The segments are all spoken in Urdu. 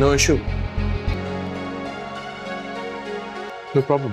No issue. No problem.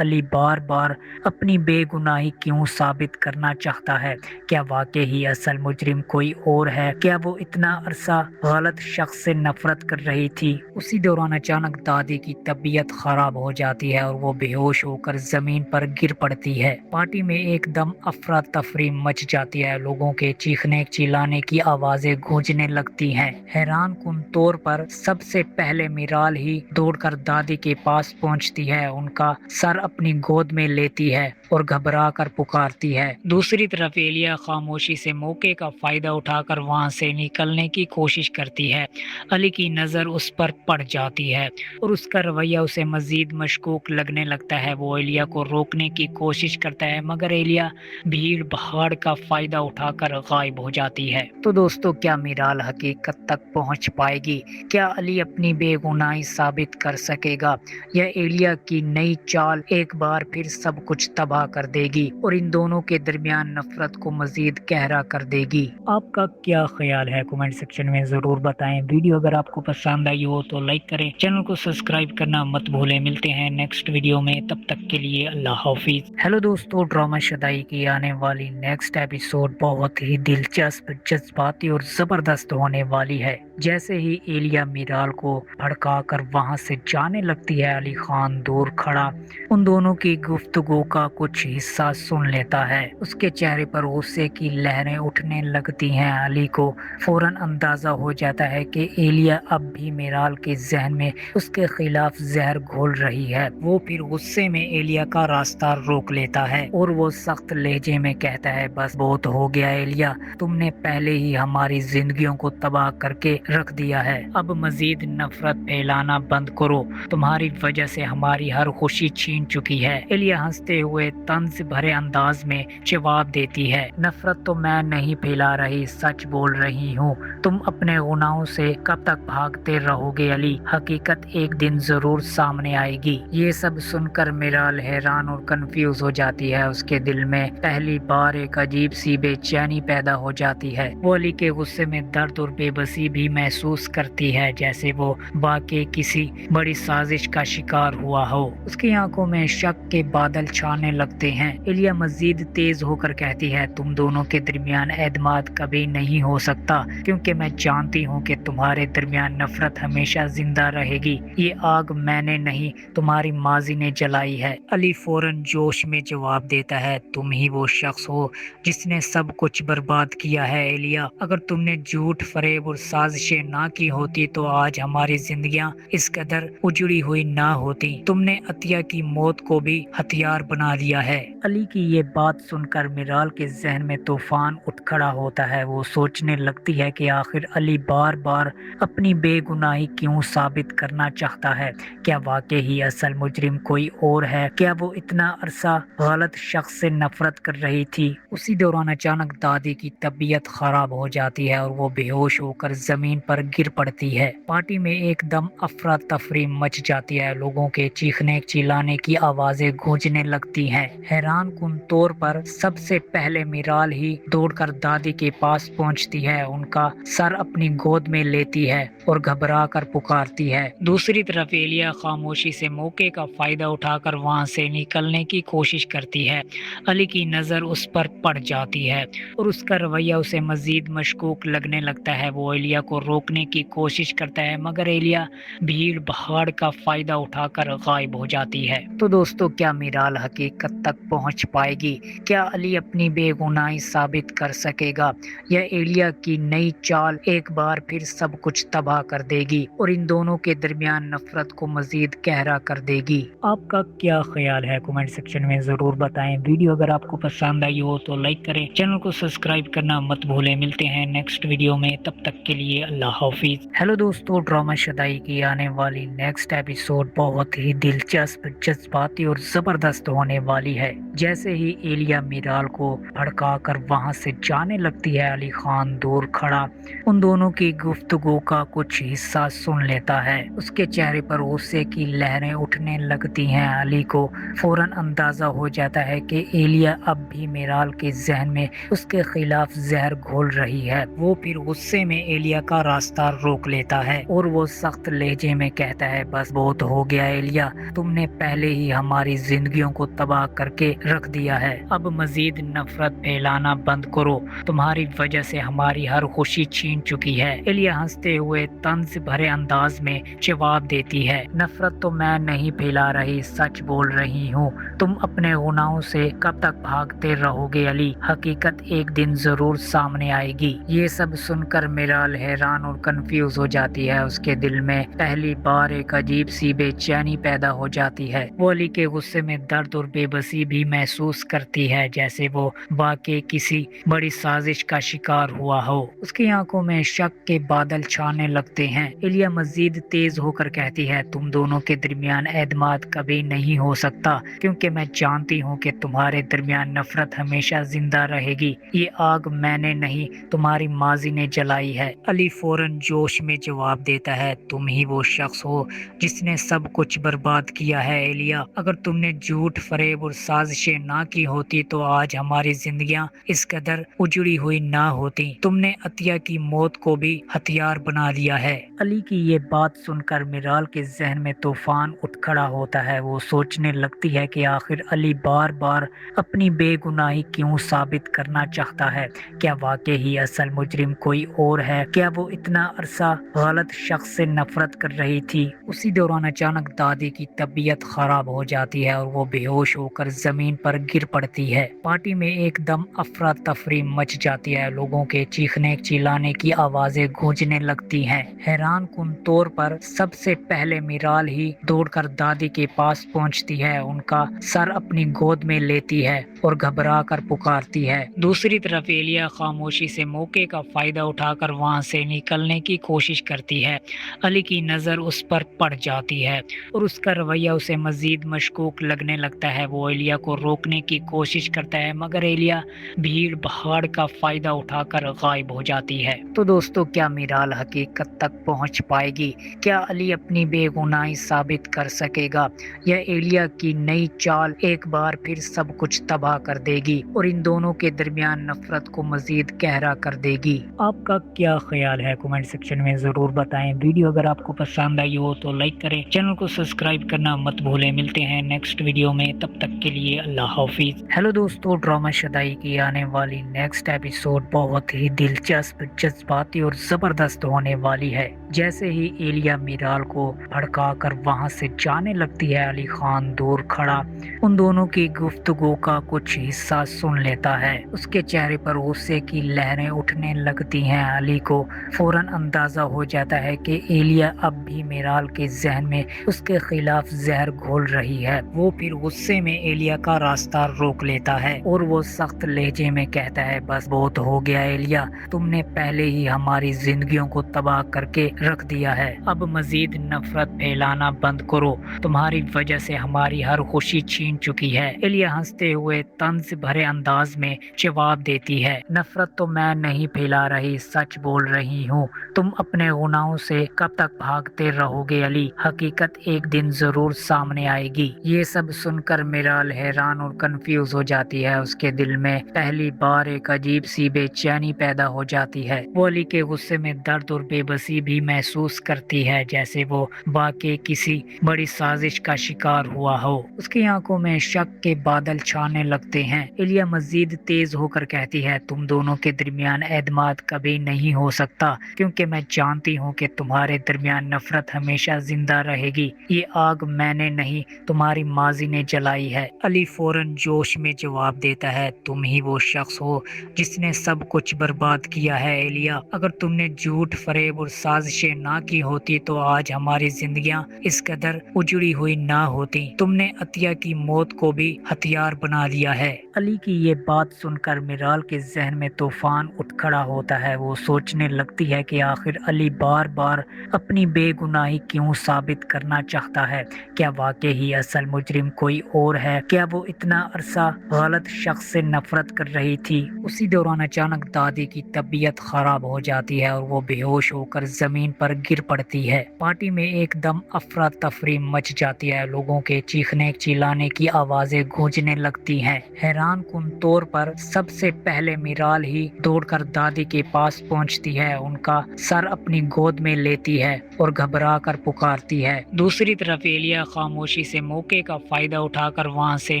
علی بار بار اپنی بے گناہی کیوں ثابت کرنا چاہتا ہے. کیا واقعی اصل مجرم کوئی اور ہے؟ کیا وہ اتنا عرصہ غلط شخص سے نفرت کر رہی تھی؟ اسی دوران اچانک دادی کی طبیعت خراب ہو جاتی ہے اور وہ بے ہوش ہو کر زمین پر گر پڑتی ہے. پارٹی میں ایک دم افراتفری مچ جاتی ہے. لوگوں کے چیخنے چلانے کی آوازیں گونجنے لگتی ہیں. حیران کن طور پر سب سے پہلے میرال ہی دوڑ کر دادی کے پاس پہنچتی ہے، ان کا سر اپنی گود میں لیتی ہے اور گھبرا کر پکارتی ہے. دوسری طرف ایلیا خاموشی سے موقع کا فائدہ اٹھا کر وہاں سے نکلنے کی کوشش کرتی ہے. علی کی نظر اس پر پڑ جاتی ہے اور اس کا رویہ اسے مزید مشکوک لگنے لگتا ہے. وہ ایلیا کو روکنے کی کوشش کرتا ہے مگر ایلیا بھیڑ بھاڑ کا فائدہ اٹھا کر غائب ہو جاتی ہے. تو دوستو، کیا میرال حقیقت تک پہنچ پائے گی؟ کیا علی اپنی بے گناہی ثابت کر سکے گا یا ایلیا کی نئی چال ایک بار پھر سب کچھ تباہ کر دے گی اور ان دونوں کے درمیان نفرت کو مزید گہرا کر دے گی؟ آپ کا کیا خیال ہے؟ کمنٹ سیکشن میں ضرور بتائیں. ویڈیو اگر آپ کو پسند آئی ہو تو لائک کریں، چینل کو سبسکرائب کرنا مت بھولیں. ملتے ہیں نیکسٹ ویڈیو میں، تب تک کے لیے اللہ حافظ. ہیلو دوستو، ڈرامہ شدائی کی آنے والی نیکسٹ ایپیسوڈ بہت ہی دلچسپ، جذباتی اور زبردست ہونے والی ہے. جیسے ہی ایلیا میرال کو بھڑکا کر وہاں سے جانے لگتی ہے، علی خان دور کھڑا ان دونوں کی گفتگو کا کچھ حصہ سن لیتا ہے. اس کے چہرے پر غصے کی لہریں اٹھنے لگتی ہیں. علی کو فوراً اندازہ ہو جاتا ہے کہ ایلیا اب بھی میرال کے ذہن میں اس کے خلاف زہر گھول رہی ہے. وہ پھر غصے میں ایلیا کا راستہ روک لیتا ہے اور وہ سخت لہجے میں کہتا ہے، بس بہت ہو گیا ایلیا، تم نے پہلے ہی ہماری زندگیوں کو تباہ کر کے رکھ دیا ہے. اب مزید نفرت پھیلانا بند کرو، تمہاری وجہ سے ہماری ہر خوشی چھین چکی ہے. ایلیا ہنستے ہوئے طنز بھرے انداز میں جواب دیتی ہے، نفرت تو میں نہیں پھیلا رہی، سچ بول رہی ہوں. تم اپنے گناہوں سے کب تک بھاگتے رہو گے علی؟ حقیقت ایک دن ضرور سامنے آئے گی. یہ سب سن کر میرال حیران اور کنفیوز ہو جاتی ہے. اس کے دل میں پہلی بار ایک عجیب سی بے چینی پیدا ہو جاتی ہے. وہ علی کے غصے میں درد اور بے بسی بھی محسوس کرتی ہے، جیسے وہ واقعی کسی بڑی سازش کا شکار ہوا ہو. اس کی آنکھوں میں شک کے بادل چھانے لگتے ہیں. ایلیا مزید تیز ہو کر کہتی ہے، تم دونوں کے درمیان اعتماد کبھی نہیں ہو سکتا، کیونکہ میں جانتی ہوں کہ تمہارے درمیان نفرت ہمیشہ زندہ رہے گی. یہ آگ میں نے نہیں، تمہاری ماضی نے جلائی ہے. علی فوراً جوش میں جواب دیتا ہے، تم ہی وہ شخص ہو جس نے سب کچھ برباد کیا ہے ایلیا. اگر تم نے جھوٹ، فریب اور سازشیں نہ کی ہوتی تو آج ہماری زندگیاں اس قدر اجڑی ہوئی نہ ہوتی. تم نے عطیہ کی موت کو بھی ہتھیار بنا دیا ہے. علی کی یہ بات سن کر میرال کے ذہن میں طوفان اٹھ کھڑا ہوتا ہے. وہ سوچنے لگتی ہے کہ آخر علی بار بار اپنی بے گناہی کیوں ثابت کرنا چاہتا ہے. کیا واقعی اصل مجرم کوئی اور ہے؟ کیا وہ اتنا عرصہ غلط شخص سے نفرت کر رہی تھی؟ اسی دوران اچانک دادی کی طبیعت خراب ہو جاتی ہے اور وہ بے ہوش ہو کر زمین پر گر پڑتی ہے. پارٹی میں ایک دم افراتفری مچ جاتی ہے. لوگوں کے چیخنے چلانے کی آوازیں گونجنے لگتی ہیں. حیران کن طور پر سب سے پہلے میرال ہی دوڑ کر دادی کے پاس پہنچتی ہے، ان کا سر اپنی گود میں لیتی ہے اور گھبرا کر پکارتی ہے. دوسری طرف ایلیا خاموشی سے موقع کا فائدہ اٹھا کر وہاں سے نکلنے کی کوشش کرتی ہے. علی کی نظر اس پر پڑ جاتی ہے اور اس کا رویہ اسے مزید مشکوک لگنے لگتا ہے. وہ ایلیا کو روکنے کی کوشش کرتا ہے مگر ایلیا بھیڑ بھاڑ کا فائدہ اٹھا کر غائب ہو جاتی ہے. تو دوستو، کیا میرال حقیقت تک پہنچ پائے گی؟ کیا علی اپنی بے گناہی ثابت کر سکے گا یا ایلیا کی نئی چال ایک بار پھر سب کچھ تباہ کر دے گی اور ان دونوں کے درمیان نفرت کو مزید گہرا کر دے گی؟ آپ کا کیا خیال ہے؟ کمنٹ سیکشن میں ضرور بتائیں. ویڈیو اگر آپ کو پسند آئی ہو تو لائک کریں، چینل کو سبسکرائب کرنا مت بھولیں. ملتے ہیں نیکسٹ ویڈیو میں، تب تک کے لیے اللہ حافظ. ہیلو دوستو، ڈرامہ شدائی کی آنے والی نیکسٹ ایپیسوڈ بہت ہی دلچسپ، جذباتی اور زبردست ہونے والی ہے. جیسے ہی ایلیا میرال کو بھڑکا کر وہاں سے جانے لگتی ہے، علی خان دور کھڑا ان دونوں کی گفتگو کا کچھ حصہ سن لیتا ہے. اس کے چہرے پر غصے کی لہریں اٹھنے لگتی ہیں. علی کو فوراً اندازہ ہو جاتا ہے کہ ایلیا اب بھی میرال کے ذہن میں اس کے خلاف زہر گھول رہی ہے. وہ پھر غصے میں ایلیا کا کا راستہ روک لیتا ہے اور وہ سخت لہجے میں کہتا ہے بس بہت ہو گیا ایلیا، تم نے پہلے ہی ہماری زندگیوں کو تباہ کر کے رکھ دیا ہے، اب مزید نفرت پھیلانا بند کرو، تمہاری وجہ سے ہماری ہر خوشی چھین چکی ہے۔ ایلیا ہنستے ہوئے طنز بھرے انداز میں جواب دیتی ہے، نفرت تو میں نہیں پھیلا رہی، سچ بول رہی ہوں، تم اپنے گناہوں سے کب تک بھاگتے رہو گے علی، حقیقت ایک دن ضرور سامنے آئے گی۔ یہ سب سن کر میرال حیران اور کنفیوز ہو جاتی ہے، اس کے دل میں پہلی بار ایک عجیب سی بے چینی پیدا ہو جاتی ہے، وہ علی کے غصے میں درد اور بے بسی بھی محسوس کرتی ہے، جیسے وہ واقعی کسی بڑی سازش کا شکار ہوا ہو۔ اس کی آنکھوں میں شک کے بادل چھانے لگتے ہیں۔ ایلیا مزید تیز ہو کر کہتی ہے، تم دونوں کے درمیان اعتماد کبھی نہیں ہو سکتا، کیونکہ میں جانتی ہوں کہ تمہارے درمیان نفرت ہمیشہ زندہ رہے گی، یہ آگ میں نے نہیں تمہاری ماضی نے جلائی ہے۔ علی فوراً جوش میں جواب دیتا ہے، تم ہی وہ شخص ہو جس نے سب کچھ برباد کیا ہے ایلیا، اگر تم نے جھوٹ، فریب اور سازشیں نہ کی ہوتی تو آج ہماری زندگیاں اس قدر اجڑی ہوئی نہ ہوتی، تم نے عطیہ کی موت کو بھی ہتھیار بنا لیا ہے۔ علی کی یہ بات سن کر میرال کے ذہن میں طوفان اٹھ کھڑا ہوتا ہے، وہ سوچنے لگتی ہے کہ آخر علی بار بار اپنی بے گناہی کیوں ثابت کرنا چاہتا ہے، کیا واقعی اصل مجرم کوئی اور ہے، کیا وہ اتنا عرصہ غلط شخص سے نفرت کر رہی تھی۔ اسی دوران اچانک دادی کی طبیعت خراب ہو جاتی ہے اور وہ بے ہوش ہو کر زمین پر گر پڑتی ہے۔ پارٹی میں ایک دم افراتفری مچ جاتی ہے، لوگوں کے چیخنے چلانے کی آوازیں گونجنے لگتی ہیں۔ حیران کن طور پر سب سے پہلے میرال ہی دوڑ کر دادی کے پاس پہنچتی ہے، ان کا سر اپنی گود میں لیتی ہے اور گھبرا کر پکارتی ہے۔ دوسری طرف ایلیا خاموشی سے موقع کا فائدہ اٹھا کر وہاں سے نکلنے کی کوشش کرتی ہے۔ علی کی نظر اس پر پڑ جاتی ہے اور اس کا رویہ اسے مزید مشکوک لگنے لگتا ہے، وہ ایلیا کو روکنے کی کوشش کرتا ہے مگر ایلیا بھیڑ بھاڑ کا فائدہ اٹھا کر غائب ہو جاتی ہے۔ تو دوستو، کیا میرال حقیقت تک پہنچ پائے گی؟ کیا علی اپنی بے گناہی ثابت کر سکے گا یا ایلیا کی نئی چال ایک بار پھر سب کچھ تباہ کر دے گی اور ان دونوں کے درمیان نفرت کو مزید گہرا کر دے گی؟ آپ کا کیا خیال ہے کمنٹ سیکشن میں ضرور بتائیں۔ ویڈیو اگر آپ کو پسند آئی ہو تو لائک کریں، چینل کو سبسکرائب کرنا مت بھولیں۔ ملتے ہیں نیکسٹ ویڈیو میں، تب تک کے لیے اللہ حافظ۔ ہیلو دوستو، ڈرامہ شدائی کی آنے والی نیکسٹ ایپیسوڈ بہت ہی دلچسپ، جذباتی اور زبردست ہونے والی ہے۔ جیسے ہی ایلیا میرال کو بھڑکا کر وہاں سے جانے لگتی ہے، علی خان دور کھڑا ان دونوں کی گفتگو کا کچھ حصہ سن لیتا ہے، اس کے چہرے پر غصے کی لہریں اٹھنے لگتی ہیں۔ علی کو فوراً اندازہ ہو جاتا ہے کہ ایلیا اب بھی میرال کے ذہن میں اس کے خلاف زہر گھول رہی ہے، وہ پھر غصے میں ایلیا کا راستہ روک لیتا ہے اور وہ سخت لہجے میں کہتا ہے، بس بہت ہو گیا ایلیا، تم نے پہلے ہی ہماری زندگیوں کو تباہ کر کے رکھ دیا ہے، اب مزید نفرت پھیلانا بند کرو، تمہاری وجہ سے ہماری ہر خوشی چھین چکی ہے۔ ایلیا ہنستے ہوئے طنز بھرے انداز میں جواب دیتی ہے، نفرت تو میں نہیں پھیلا رہی، سچ بول رہی ہوں، تم اپنے گناہوں سے کب تک بھاگتے رہو گے علی، حقیقت ایک دن ضرور سامنے آئے گی۔ یہ سب سن کر میرال حیران اور کنفیوز ہو جاتی ہے، اس کے دل میں پہلی بار ایک عجیب سی بے چینی پیدا ہو جاتی ہے، وہ علی کے غصے میں درد اور بے بسی بھی محسوس کرتی ہے، جیسے وہ واقعی کسی بڑی سازش کا شکار ہوا ہو۔ اس کی آنکھوں میں شک کے بادل چھانے لگتے ہیں۔ ایلیا مزید تیز ہو کر کہتی ہے، تم دونوں کے درمیان اعتماد کبھی نہیں ہو سکتا، کیونکہ میں جانتی ہوں کہ تمہارے درمیان نفرت ہمیشہ زندہ رہے گی، یہ آگ میں نے نہیں تمہاری ماضی نے جلائی ہے۔ علی فوراً جوش میں جواب دیتا ہے، تم ہی وہ شخص ہو جس نے سب کچھ برباد کیا ہے ایلیا، اگر تم نے جھوٹ، فریب اور سازشیں نہ کی ہوتی تو آج ہماری زندگیاں اس قدر اجڑی ہوئی نہ ہوتی، تم نے عطیہ کی موت کو بھی ہتھیار بنا لیا ہے۔ علی کی یہ بات سن کر میرال کے ذہن میں طوفان اٹھ کھڑا ہوتا ہے، وہ سوچنے لگتی ہے کہ آخر علی بار بار اپنی بے گناہی کیوں ثابت کرنا چاہتا ہے، کیا واقعی اصل مجرم کوئی اور ہے، کیا وہ اتنا عرصہ غلط شخص سے نفرت کر رہی تھی۔ اسی دوران اچانک دادی کی طبیعت خراب ہو جاتی ہے اور وہ بے ہوش ہو کر زمین پر گر پڑتی ہے۔ پارٹی میں ایک دم افراتفری مچ جاتی ہے، لوگوں کے چیخنے چلانے کی آوازیں گونجنے لگتی ہیں۔ حیران کن طور پر سب سے پہلے میرال ہی دوڑ کر دادی کے پاس پہنچتی ہے، ان ان کا سر اپنی گود میں لیتی ہے اور گھبرا کر پکارتی ہے۔ دوسری طرف ایلیا خاموشی سے موقع کا فائدہ اٹھا کر وہاں سے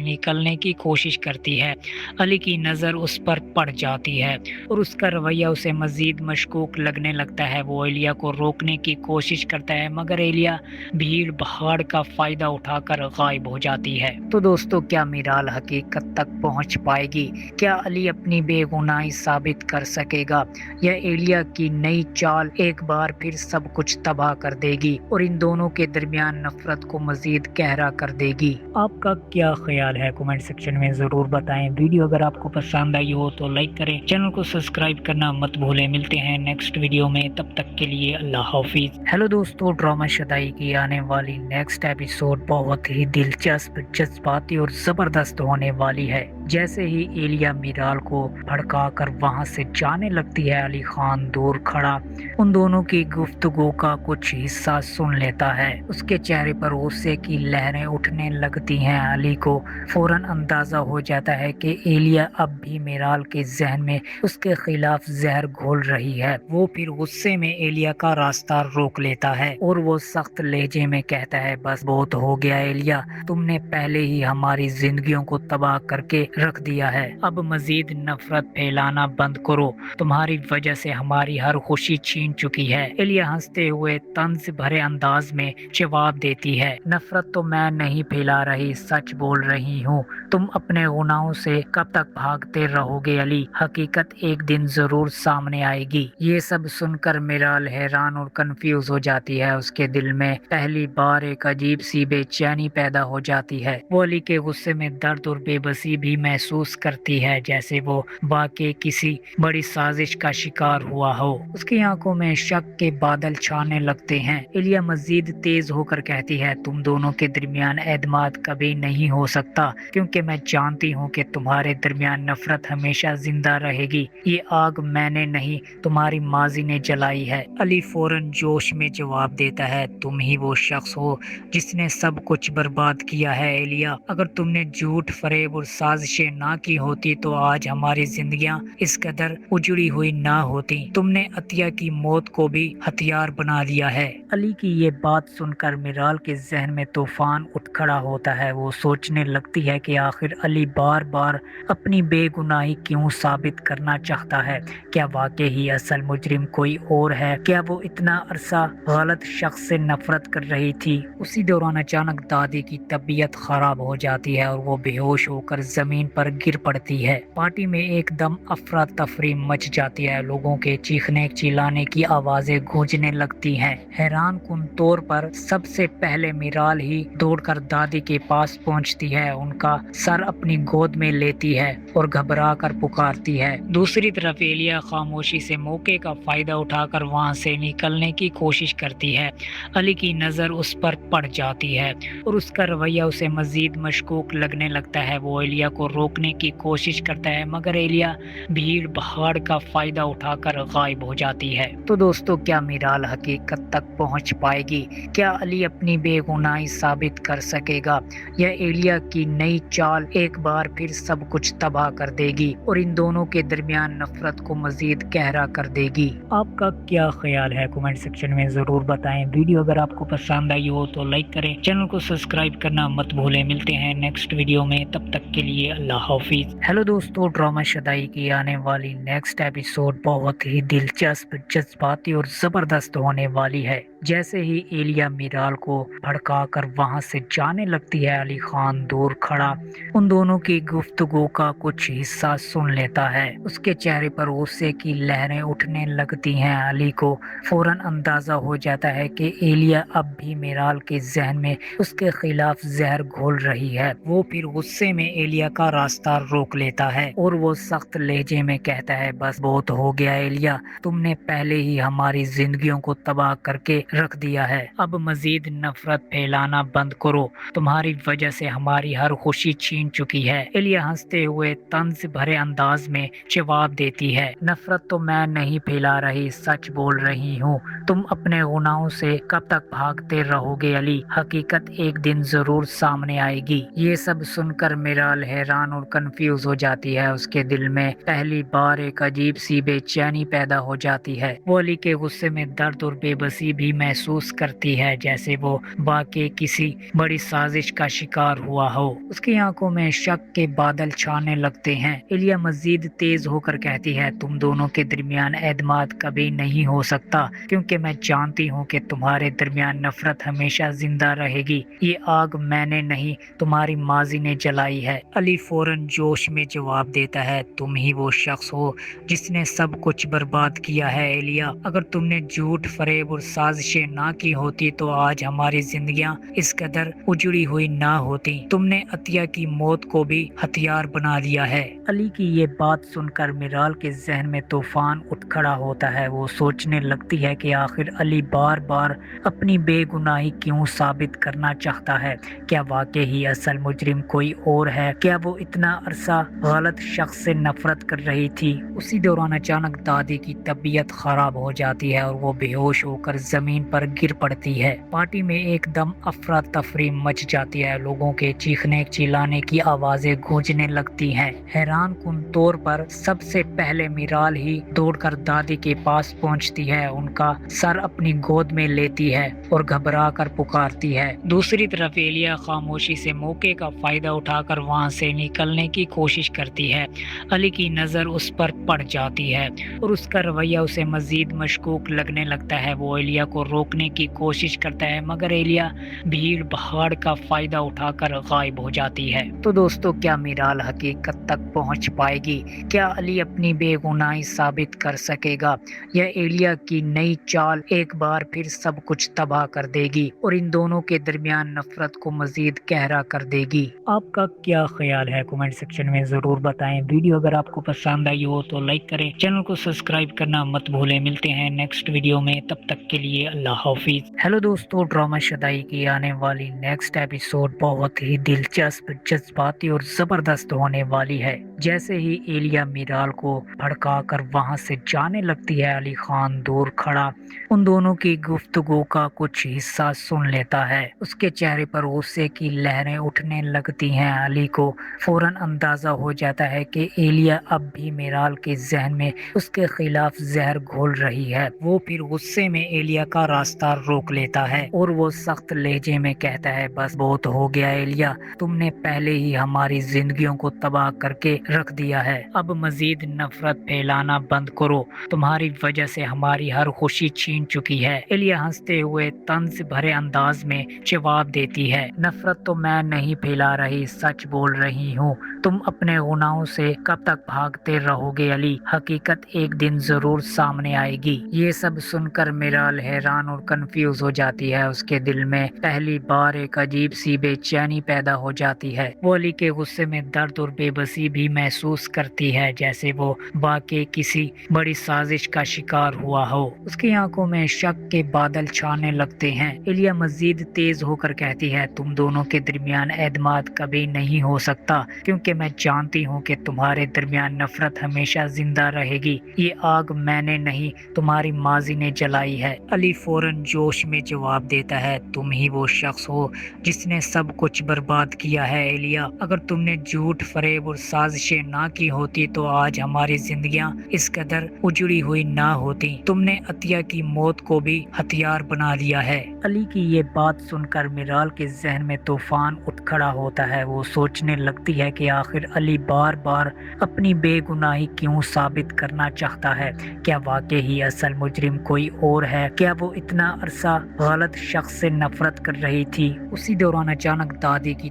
نکلنے کی کوشش کرتی ہے۔ علی کی نظر اس پر پڑ جاتی ہے اور اس کا رویہ اسے مزید مشکوک لگنے لگتا ہے۔ وہ ایلیا کو روکنے کی کوشش کرتا ہے مگر ایلیا بھیڑ بھاڑ کا فائدہ اٹھا کر غائب ہو جاتی ہے۔ تو دوستو، کیا میرال حقیقت تک پہنچ پائے گی؟ کیا علی اپنی بے گناہی ثابت کر سکے گا یا ایلیا کی نئی چال ایک بار پھر سب کچھ تباہ کر دے گی اور ان دونوں کے درمیان نفرت کو مزید گہرا کر دے گی؟ آپ کا کیا خیال ہے کمنٹ سیکشن میں ضرور بتائیں۔ ویڈیو اگر آپ کو پسند آئی ہو تو لائک کریں، چینل کو سبسکرائب کرنا مت بھولیں۔ ملتے ہیں نیکسٹ ویڈیو میں، تب تک کے لیے اللہ حافظ۔ ہیلو دوستو، ڈرامہ شدائی کی آنے والی نیکسٹ ایپیسوڈ بہت ہی دلچسپ، جذباتی اور زبردست ہونے والی ہے۔ جیسے ہی ایلیا میرال کو بھڑکا کر وہاں سے جانے لگتی ہے، علی خان دور کھڑا ان دونوں کی گفتگو کا کچھ حصہ سن لیتا ہے۔ اس کے چہرے پر غصے کی لہریں اٹھنے لگتی ہیں۔ علی کو فوراً اندازہ ہو جاتا ہے کہ ایلیا اب بھی میرال کے ذہن میں اس کے خلاف زہر گھول رہی ہے۔ وہ پھر غصے میں ایلیا کا راستہ روک لیتا ہے اور وہ سخت لہجے میں کہتا ہے، بس بہت ہو گیا ایلیا، تم نے پہلے ہی ہماری زندگیوں کو تباہ کر کے رکھ دیا ہے، اب مزید نفرت پھیلانا بند کرو، تمہاری وجہ سے ہماری ہر خوشی چھین چکی ہے۔ ایلیا ہنستے ہوئے طنز بھرے انداز میں جواب دیتی ہے، نفرت تو میں نہیں پھیلا رہی، سچ بول رہی ہوں۔ تم اپنے گناہوں سے کب تک بھاگتے رہو گے علی؟ حقیقت ایک دن ضرور سامنے آئے گی۔ یہ سب سن کر میرال حیران اور کنفیوز ہو جاتی ہے۔ اس کے دل میں پہلی بار ایک عجیب سی بے چینی پیدا ہو جاتی ہے۔ وہ علی کے غصے میں درد اور بے بسی بھی محسوس کرتی ہے، جیسے وہ واقعی کسی بڑی سازش کا شکار ہوا ہو۔ اس کی آنکھوں میں شک کے بادل چھانے لگتے ہیں۔ ایلیا مزید تیز ہو کر کہتی ہے، تم دونوں کے درمیان اعتماد کبھی نہیں ہو سکتا، کیونکہ میں جانتی ہوں کہ تمہارے درمیان نفرت ہمیشہ زندہ رہے گی۔ یہ آگ میں نے نہیں، تمہاری ماضی نے جلائی ہے۔ علی فوراً جوش میں جواب دیتا ہے، تم ہی وہ شخص ہو جس نے سب کچھ برباد کیا ہے ایلیا۔ اگر تم نے جھوٹ، فریب اور سازشیں نہ کی ہوتی تو آج ہماری زندگیاں اس قدر اجڑی ہوئی نہ ہوتی۔ تم نے عطیہ کی موت کو بھی ہتھیار بنا لیا ہے۔ علی کی یہ بات سن کر میرال کے ذہن میں طوفان اٹھ کھڑا ہوتا ہے۔ وہ سوچنے لگتی ہے کہ آخر علی بار بار اپنی بے گناہی کیوں ثابت کرنا چاہتا ہے؟ کیا واقعی ہی اصل مجرم کوئی اور ہے؟ کیا وہ اتنا عرصہ غلط شخص سے نفرت کر رہی تھی؟ اسی دوران اچانک دادی کی طبیعت خراب ہو جاتی ہے اور وہ بے ہوش ہو کر زمین پر گر پڑتی ہے۔ پارٹی میں ایک دم افراتفری مچ جاتی ہے، لوگوں کے چیخنے چلانے کی آوازیں گونجنے لگتی ہیں۔ حیران کن طور پر سب سے پہلے میرال ہی دوڑ کر دادی کے پاس پہنچتی ہے، ان کا سر اپنی گود میں لیتی ہے اور گھبرا کر پکارتی ہے۔ دوسری طرف ایلیا خاموشی سے موقع کا فائدہ اٹھا کر وہاں سے نکلنے کی کوشش کرتی ہے۔ علی کی نظر اس پر پڑ جاتی ہے اور اس کا رویہ اسے مزید مشکوک لگنے لگتا ہے۔ وہ ایلیا کو روکنے کی کوشش کرتا ہے مگر ایلیا بھیڑ بھاڑ کا فائدہ اٹھا کر غائب ہو جاتی ہے۔ تو دوستو، کیا میرال حقیقت تک پہنچ پائے گی؟ کیا علی اپنی بے گناہی ثابت کر سکے گا یا ایلیا کی نئی چال ایک بار پھر سب کچھ تباہ کر دے گی اور ان دونوں کے درمیان نفرت کو مزید گہرا کر دے گی؟ آپ کا کیا خیال ہے کمنٹ سیکشن میں ضرور بتائیں۔ ویڈیو اگر آپ کو پسند آئی ہو تو لائک کریں، چینل کو سبسکرائب کرنا مت بھولیں۔ ملتے ہیں نیکسٹ ویڈیو میں، تب تک کے لیے اللہ حافظ۔ ہیلو دوستو، ڈرامہ شدائی کی آنے والی نیکسٹ ایپیسوڈ بہت ہی دلچسپ، جذباتی اور زبردست ہونے والی ہے۔ جیسے ہی ایلیا میرال کو بھڑکا کر وہاں سے جانے لگتی ہے، علی خان دور کھڑا ان دونوں کی گفتگو کا کچھ حصہ سن لیتا ہے۔ اس کے چہرے پر غصے کی لہریں اٹھنے لگتی ہیں۔ علی کو فوراً اندازہ ہو جاتا ہے کہ ایلیا اب بھی میرال کے ذہن میں اس کے خلاف زہر گھول رہی ہے۔ وہ پھر غصے میں ایلیا کا راستہ روک لیتا ہے اور وہ سخت لہجے میں کہتا ہے، بس بہت ہو گیا ایلیا، تم نے پہلے ہی ہماری زندگیوں کو تباہ کر کے رکھ دیا ہے۔ اب مزید نفرت پھیلانا بند کرو، تمہاری وجہ سے ہماری ہر خوشی چھین چکی ہے۔ ایلیا ہنستے ہوئے طنز بھرے انداز میں جواب دیتی ہے، نفرت تو میں نہیں پھیلا رہی، سچ بول رہی ہوں۔ تم اپنے گناہوں سے کب تک بھاگتے رہو گے علی؟ حقیقت ایک دن ضرور سامنے آئے گی۔ یہ سب سن کر میرال حیران اور کنفیوز ہو جاتی ہے۔ اس کے دل میں پہلی بار ایک عجیب سی بے چینی پیدا ہو جاتی ہے۔ وہ علی کے غصے میں درد اور بے بسی بھی محسوس کرتی ہے، جیسے وہ واقعی کسی بڑی سازش کا شکار ہوا ہو۔ اس کی آنکھوں میں شک کے بادل چھانے لگتے ہیں۔ ایلیا مزید تیز ہو کر کہتی ہے، تم دونوں کے درمیان اعتماد کبھی نہیں ہو سکتا، کیونکہ میں جانتی ہوں کہ تمہارے درمیان نفرت ہمیشہ زندہ رہے گی۔ یہ آگ میں نے نہیں، تمہاری ماضی نے جلائی ہے۔ علی فوراً جوش میں جواب دیتا ہے، تم ہی وہ شخص ہو جس نے سب کچھ برباد کیا ہے ایلیا۔ اگر تم نے جھوٹ، فریب اور سازشیں نہ کی ہوتی تو آج ہماری زندگیاں اس قدر اجڑی ہوئی نہ ہوتی۔ تم نے عطیہ کی موت کو بھی ہتھیار بنا لیا ہے۔ علی کی یہ بات سن کر میرال کے ذہن میں طوفان اٹھ کھڑا ہوتا ہے۔ وہ سوچنے لگتی ہے کہ آخر علی بار بار اپنی بے گناہی کیوں ثابت کرنا چاہتا ہے؟ کیا واقعی اصل مجرم کوئی اور ہے؟ کیا وہ اتنا عرصہ غلط شخص سے نفرت کر رہی تھی؟ اسی دوران اچانک دادی کی طبیعت خراب ہو جاتی ہے اور وہ بے ہوش ہو کر زمین پر گر پڑتی ہے۔ پارٹی میں ایک دم افراتفری مچ جاتی ہے، لوگوں کے چیخنے چلانے کی آوازیں گونجنے لگتی ہیں۔ حیران کن طور پر سب سے پہلے میرال ہی دوڑ کر دادی کے پاس پہنچتی ہے، ان کا سر اپنی گود میں لیتی ہے اور گھبرا کر پکارتی ہے۔ دوسری طرف ایلیا خاموشی سے موقع کا فائدہ اٹھا کر وہاں سے نکلنے کی کوشش کرتی ہے۔ علی کی نظر اس پر پڑ جاتی ہے اور اس کا رویہ اسے مزید مشکوک لگنے لگتا ہے۔ وہ ایلیا کو روکنے کی کوشش کرتا ہے، مگر ایلیا بھیڑ بھاڑ کا فائدہ اٹھا کر غائب ہو جاتی ہے۔ تو دوستو، کیا میرال حقیقت تک پہنچ پائے گی؟ کیا علی اپنی بے گناہی ثابت کر سکے گا، یا ایلیا کی نئی چال ایک بار پھر سب کچھ تباہ کر دے گی اور ان دونوں کے درمیان نفرت کو مزید گہرا کر دے گی؟ آپ کا کیا خیال ہے؟ کمنٹ سیکشن میں ضرور بتائیں۔ ویڈیو اگر آپ کو پسند آئی ہو تو لائک کریں، چینل کو سبسکرائب کرنا مت بھولیں۔ ملتے ہیں نیکسٹ ویڈیو میں، تب تک کے لیے اللہ حافظ۔ ہیلو دوستو، ڈرامہ شدائی کی آنے والی نیکسٹ ایپیسوڈ بہت ہی دلچسپ، جذباتی اور زبردست ہونے والی ہے۔ جیسے ہی ایلیا میرال کو بھڑکا کر وہاں سے جانے لگتی ہے، علی خان دور کھڑا ان دونوں کی گفتگو کا کچھ حصہ سن لیتا ہے۔ اس کے چہرے پر غصے کی لہریں اٹھنے لگتی ہیں۔ علی کو فوراً اندازہ ہو جاتا ہے کہ ایلیا اب بھی میرال کے ذہن میں اس کے خلاف زہر گھول رہی ہے۔ وہ پھر غصے میں ایلیا کا راستہ روک لیتا ہے اور وہ سخت لہجے میں کہتا ہے، بس بہت ہو گیا ایلیا، تم نے پہلے ہی ہماری زندگیوں کو تباہ کر کے رکھ دیا ہے۔ اب مزید نفرت پھیلانا بند کرو، تمہاری وجہ سے ہماری ہر خوشی چھین چکی ہے۔ ایلیا ہنستے ہوئے طنز بھرے انداز میں جواب دیتی ہے، نفرت تو میں نہیں پھیلا رہی، سچ بول رہی ہوں۔ تم اپنے گناہوں سے کب تک بھاگتے رہو گے علی؟ حقیقت ایک دن ضرور سامنے آئے گی۔ یہ سب سن کر میرال حیران اور کنفیوز ہو جاتی ہے۔ اس کے دل میں پہلی بار ایک عجیب سی بے چینی پیدا ہو جاتی ہے۔ وہ علی کے غصے میں درد اور بے بسی بھی محسوس کرتی ہے، جیسے وہ واقعی کسی بڑی سازش کا شکار ہوا ہو۔ اس کی آنکھوں میں شک کے بادل چھانے لگتے ہیں۔ ایلیا مزید تیز ہو کر کہتی ہے، تم دونوں کے درمیان اعتماد کبھی نہیں ہو سکتا، کیونکہ میں جانتی ہوں کہ تمہارے درمیان نفرت ہمیشہ زندہ رہے گی۔ یہ آگ میں نے نہیں، تمہاری ماضی نے جلائی ہے۔ علی فوراً جوش میں جواب دیتا ہے، تم ہی وہ شخص ہو جس نے سب کچھ برباد کیا ہے ایلیا۔ اگر تم نے جھوٹ، فریب اور سازشیں نہ کی ہوتی تو آج ہماری زندگیاں اس قدر اجڑی ہوئی نہ ہوتی۔ تم نے عطیہ کی موت کو بھی ہتھیار بنا لیا ہے۔ علی کی یہ بات سن کر میرال کے ذہن میں طوفان اٹھ کھڑا ہوتا ہے۔ وہ سوچنے لگتی ہے کہ آخر علی بار بار اپنی بے گناہی کیوں ثابت کرنا چاہتا ہے؟ کیا واقعی اصل مجرم کوئی اور ہے؟ کیا وہ اتنا عرصہ غلط شخص سے نفرت کر رہی تھی؟ اسی دوران اچانک دادی کی